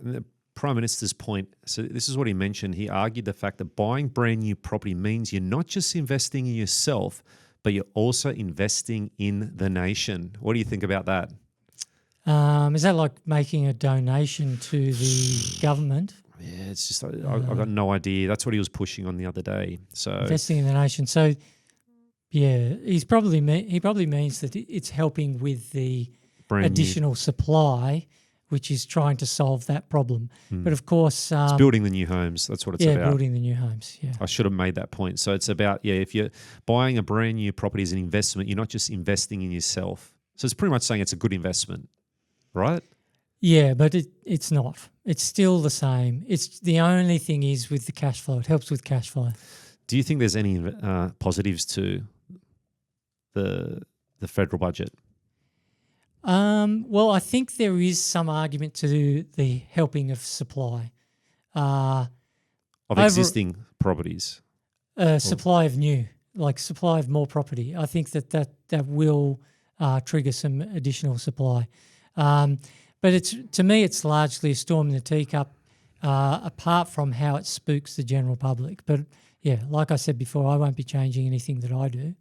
The Prime Minister's point, so this is what he mentioned. He argued the fact that buying brand new property means you're not just investing in yourself, but you're also investing in the nation. What do you think about that?
Is that like making a donation to the government?
Yeah, it's just I've got no idea. That's what he was pushing on the other day. So
investing in the nation. So yeah, he probably means that it's helping with the additional supply, which is trying to solve that problem. But of course,
it's building the new homes. That's what it's about.
Yeah, building the new homes. Yeah,
I should have made that point. So it's about if you're buying a brand new property as an investment, you're not just investing in yourself. So it's pretty much saying it's a good investment, right?
Yeah, but it's not. It's still the same. It's the only thing is with the cash flow. It helps with cash flow.
Do you think there's any positives to the federal budget?
Well, I think there is some argument to the helping of supply.
Of existing properties?
Supply of new, like supply of more property. I think that will trigger some additional supply. But to me, it's largely a storm in the teacup, apart from how it spooks the general public. But yeah, like I said before, I won't be changing anything that I do.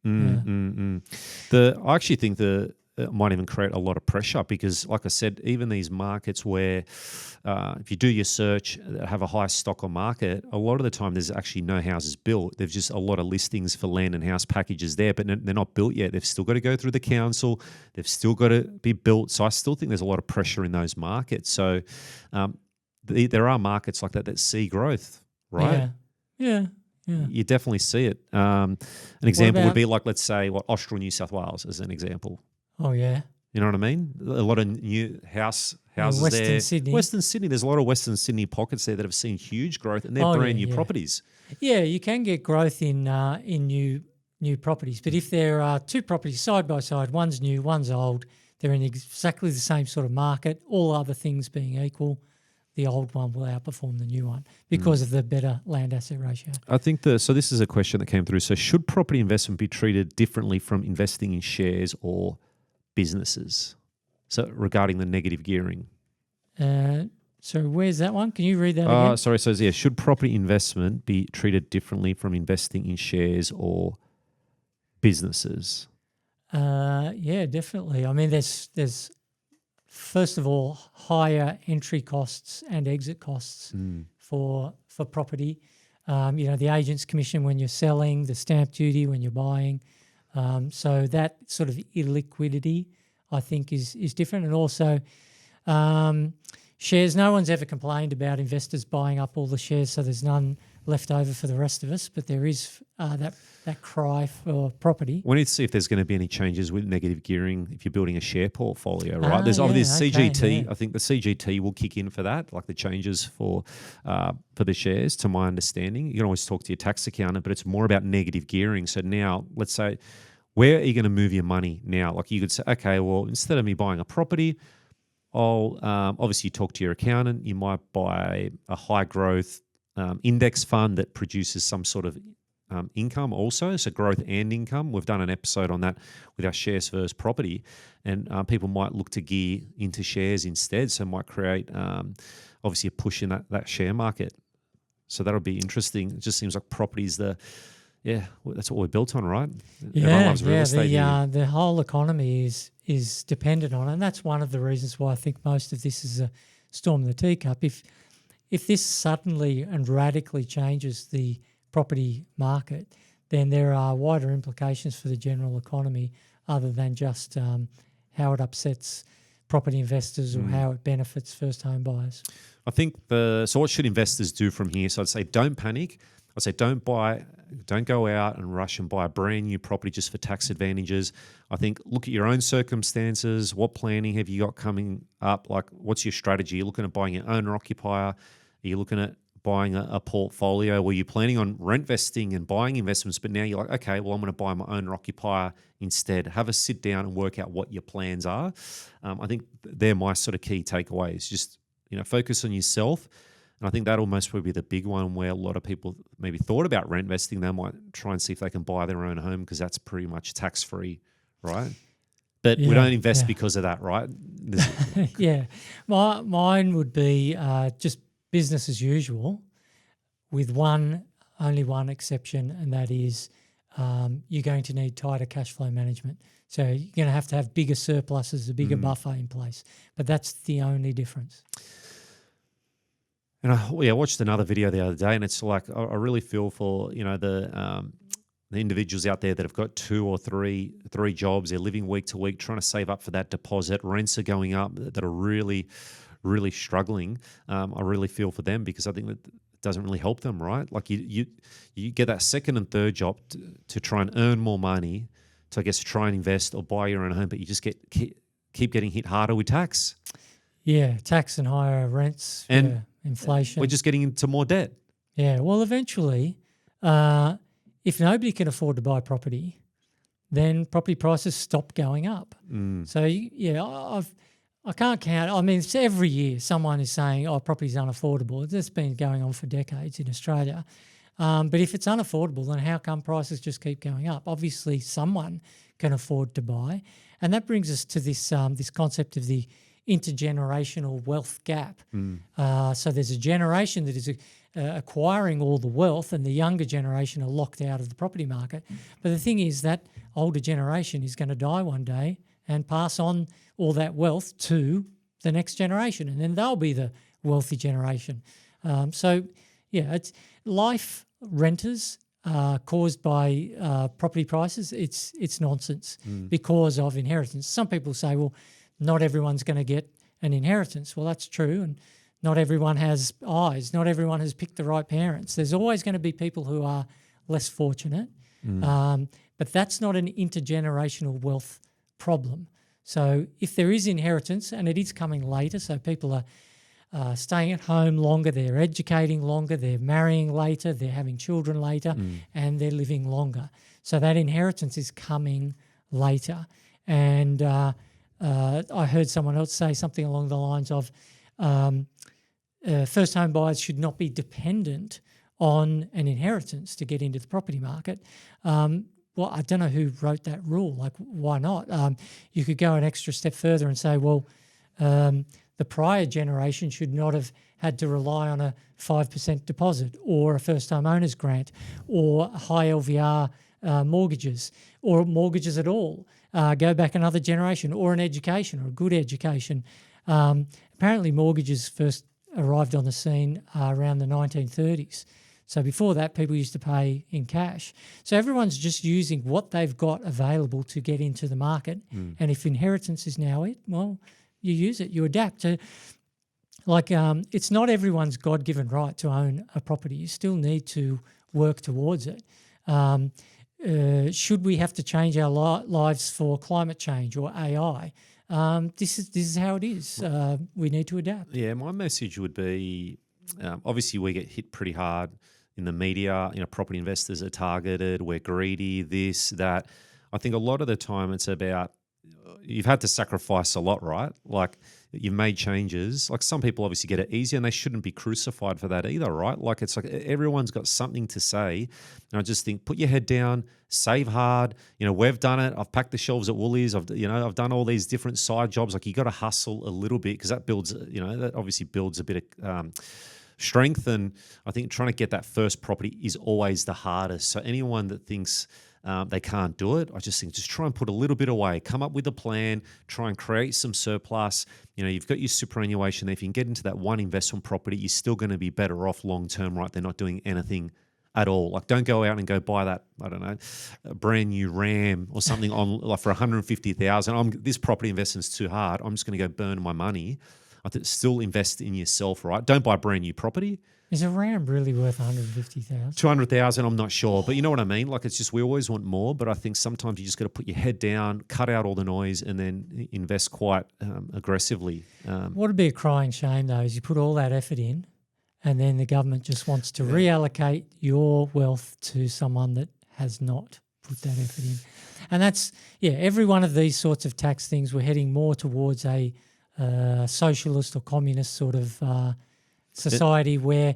I actually think it might even create a lot of pressure because, like I said, even these markets where if you do your search that have a high stock on market, a lot of the time there's actually no houses built. There's just a lot of listings for land and house packages there, but they're not built yet. They've still got to go through the council. They've still got to be built. So I still think there's a lot of pressure in those markets. So there are markets like that see growth, right?
Yeah.
You definitely see it. An example would be like, let's say, Austral, New South Wales as an example.
Oh, yeah.
You know what I mean? A lot of new houses
Western
there.
Sydney.
Western Sydney. There's a lot of Western Sydney pockets there that have seen huge growth, and they're brand new properties.
Yeah, you can get growth in new properties, but if there are two properties side by side, one's new, one's old, they're in exactly the same sort of market, all other things being equal, the old one will outperform the new one because of the better land asset ratio.
I think so this is a question that came through. So should property investment be treated differently from investing in shares or businesses? So regarding the negative gearing.
So where's that one? Can you read that again?
Sorry. So yeah, should property investment be treated differently from investing in shares or businesses?
Yeah, definitely. I mean, there's first of all higher entry costs and exit costs for property. The agent's commission when you're selling, the stamp duty when you're buying. So that sort of illiquidity, I think, is different. And also shares, no one's ever complained about investors buying up all the shares, so there's none left over for the rest of us, but there is that cry for property.
We need to see if there's going to be any changes with negative gearing if you're building a share portfolio, right? There's
yeah,
obviously
okay,
CGT.
yeah.
I think the CGT will kick in for that, like the changes for the shares, to my understanding. You can always talk to your tax accountant, but it's more about negative gearing. So now, let's say, where are you going to move your money now? Like you could say, okay, well, instead of me buying a property, I'll obviously talk to your accountant. You might buy a high growth index fund that produces some sort of income also, so growth and income. We've done an episode on that with our shares versus property, and people might look to gear into shares instead, so it might create obviously a push in that share market. So that'll be interesting. It just seems like property's that's what we're built on, right? Everyone loves real estate here.
The whole economy is dependent on it, and that's one of the reasons why I think most of this is a storm in the teacup. If this suddenly and radically changes the property market, then there are wider implications for the general economy other than just how it upsets property investors or how it benefits first home buyers.
I think so what should investors do from here? So I'd say don't panic. I'd say don't go out and rush and buy a brand new property just for tax advantages. I think look at your own circumstances. What planning have you got coming up? Like, what's your strategy? You're looking at buying an owner occupier. Are you looking at buying a portfolio where you're planning on rent vesting and buying investments, but now you're like, okay, well, I'm going to buy my owner occupier instead. Have a sit down and work out what your plans are. I think they're my sort of key takeaways. Just, focus on yourself. And I think that'll most probably be the big one where a lot of people maybe thought about rent vesting. They might try and see if they can buy their own home because that's pretty much tax-free, right? But we don't invest because of that, right?
Yeah. Mine would be just business as usual with only one exception, and that is you're going to need tighter cash flow management. So you're going to have bigger surpluses, a bigger buffer in place. But that's the only difference.
And I watched another video the other day, and it's like I really feel for the individuals out there that have got 2 or 3 jobs. They're living week to week, trying to save up for that deposit. Rents are going up, that are really, really struggling. I really feel for them because I think that it doesn't really help them, right? Like you get that second and third job to try and earn more money, to I guess try and invest or buy your own home, but you just keep getting hit harder with tax.
Yeah, tax and higher rents and inflation.
We're just getting into more debt.
Yeah, well, eventually, if nobody can afford to buy property, then property prices stop going up. So, I can't count. I mean, it's every year someone is saying, property's unaffordable. It's been going on for decades in Australia. But if it's unaffordable, then how come prices just keep going up? Obviously, someone can afford to buy. And that brings us to this concept of the intergenerational wealth gap. So there's a generation that is acquiring all the wealth, and the younger generation are locked out of the property market. But the thing is that older generation is going to die one day and pass on all that wealth to the next generation, and then they'll be the wealthy generation. It's life renters caused by property prices. It's nonsense because of inheritance. Some people say, well, not everyone's going to get an inheritance. Well, that's true, and not everyone has eyes. Not everyone has picked the right parents. There's always going to be people who are less fortunate, but that's not an intergenerational wealth problem. So if there is inheritance, and it is coming later, so people are staying at home longer, they're educating longer, they're marrying later, they're having children later, and they're living longer. So that inheritance is coming later. And I heard someone else say something along the lines of first home buyers should not be dependent on an inheritance to get into the property market. Well, I don't know who wrote that rule. Like, why not? You could go an extra step further and say, well, the prior generation should not have had to rely on a 5% deposit or a first-time owner's grant or high LVR mortgages or mortgages at all. Go back another generation, or an education, or a good education. Apparently mortgages first arrived on the scene around the 1930s. So before that, people used to pay in cash. So everyone's just using what they've got available to get into the market. And if inheritance is now it, well, you use it, you adapt. It's not everyone's God-given right to own a property. You still need to work towards it. Should we have to change our lives for climate change or AI? This is how it is. We need to adapt.
Yeah, my message would be, obviously we get hit pretty hard in the media. Property investors are targeted. We're greedy. This, that. I think a lot of the time it's about you've had to sacrifice a lot, right? Like you've made changes. Like some people obviously get it easy and they shouldn't be crucified for that either, right? Like it's like everyone's got something to say. And I just think put your head down, save hard. We've done it. I've packed the shelves at Woolies. I've done all these different side jobs. Like you got to hustle a little bit because that builds, that obviously builds a bit of strength. And I think trying to get that first property is always the hardest. So anyone that thinks they can't do it, I just think just try and put a little bit away, come up with a plan, try and create some surplus. You've got your superannuation there. If you can get into that one investment property, you're still going to be better off long term, right? They're not doing anything at all. Like don't go out and go buy that, I don't know, a brand new Ram or something on like for 150,000. This property investment's too hard. I'm just going to go burn my money. I think still invest in yourself, right? Don't buy brand new property.
Is a Ram really worth 150,000?
200,000, I'm not sure, but you know what I mean. Like it's just we always want more, but I think sometimes you just got to put your head down, cut out all the noise, and then invest quite aggressively.
What would be a crying shame though is you put all that effort in, and then the government just wants to reallocate your wealth to someone that has not put that effort in, and that's every one of these sorts of tax things. We're heading more towards a socialist or communist sort of society where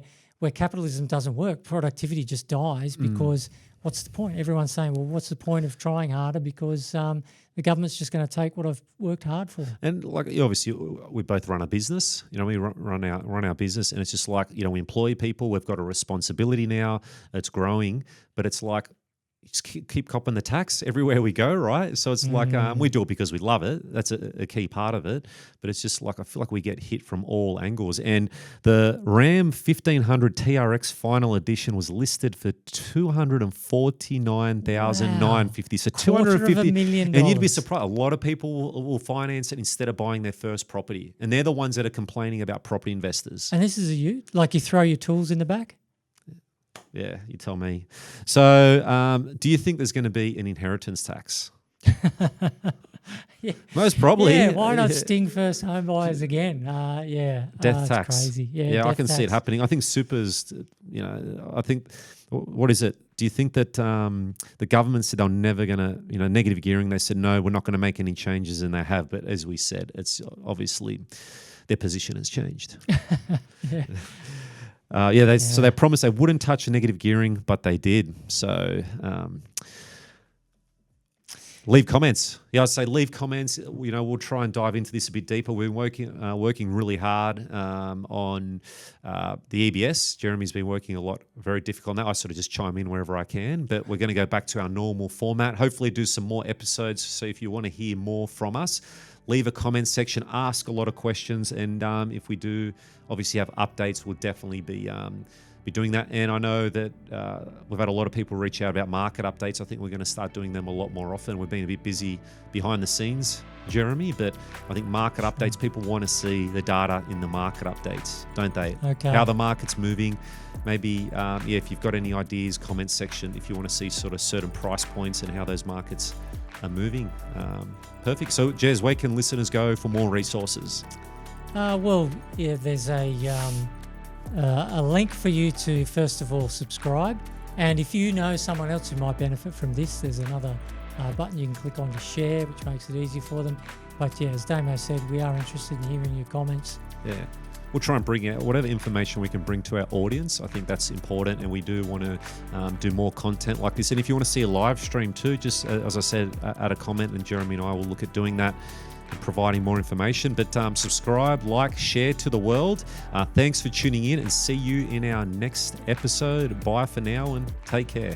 capitalism doesn't work. Productivity just dies because what's the point? Everyone's saying, well, what's the point of trying harder because the government's just going to take what I've worked hard for.
And like obviously we both run a business, we run our business, and it's just like, we employ people. We've got a responsibility now. It's growing, but it's like, just keep copping the tax everywhere we go, right? So it's like we do it because we love it. That's a key part of it. But it's just like I feel like we get hit from all angles. And the Ram 1500 TRX Final Edition was listed for $249,950. So $250,000, and you'd be surprised. A lot of people will finance it instead of buying their first property, and they're the ones that are complaining about property investors.
And this is you throw your tools in the back.
Yeah, you tell me. So do you think there's going to be an inheritance tax? Most probably.
Yeah, why not sting first home buyers again?
Death tax.
Crazy.
Yeah, I can see it happening. I think supers, I think, what is it? Do you think that the government said they're never going to, negative gearing, they said, no, we're not going to make any changes, and they have. But as we said, it's obviously their position has changed.
Yeah.
So they promised they wouldn't touch negative gearing, but they did. So leave comments. Yeah, I'd say leave comments. We'll try and dive into this a bit deeper. We're working really hard on the EBS. Jeremy's been working a lot, very difficult on that. I sort of just chime in wherever I can, but we're going to go back to our normal format. Hopefully do some more episodes. So if you want to hear more from us, leave a comment section, ask a lot of questions, and if we do obviously have updates, we'll definitely be doing that. And I know that we've had a lot of people reach out about market updates. I think we're going to start doing them a lot more often. We've been a bit busy behind the scenes, Jeremy, but I think market updates, people want to see the data in the market updates, don't they?
Okay.
How the market's moving. Maybe, if you've got any ideas, comment section, if you want to see sort of certain price points and how those markets are moving. Perfect. So, Jez, where can listeners go for more resources?
There's a link for you to, first of all, subscribe. And if you know someone else who might benefit from this, there's another button you can click on to share, which makes it easy for them. But as Damo said, we are interested in hearing your comments. Yeah.
We'll try and bring out whatever information we can bring to our audience. I think that's important, and we do want to do more content like this. And if you want to see a live stream too, just as I said, add a comment, and Jeremy and I will look at doing that and providing more information. But subscribe, like, share to the world. Thanks for tuning in, and see you in our next episode. Bye for now, and take care.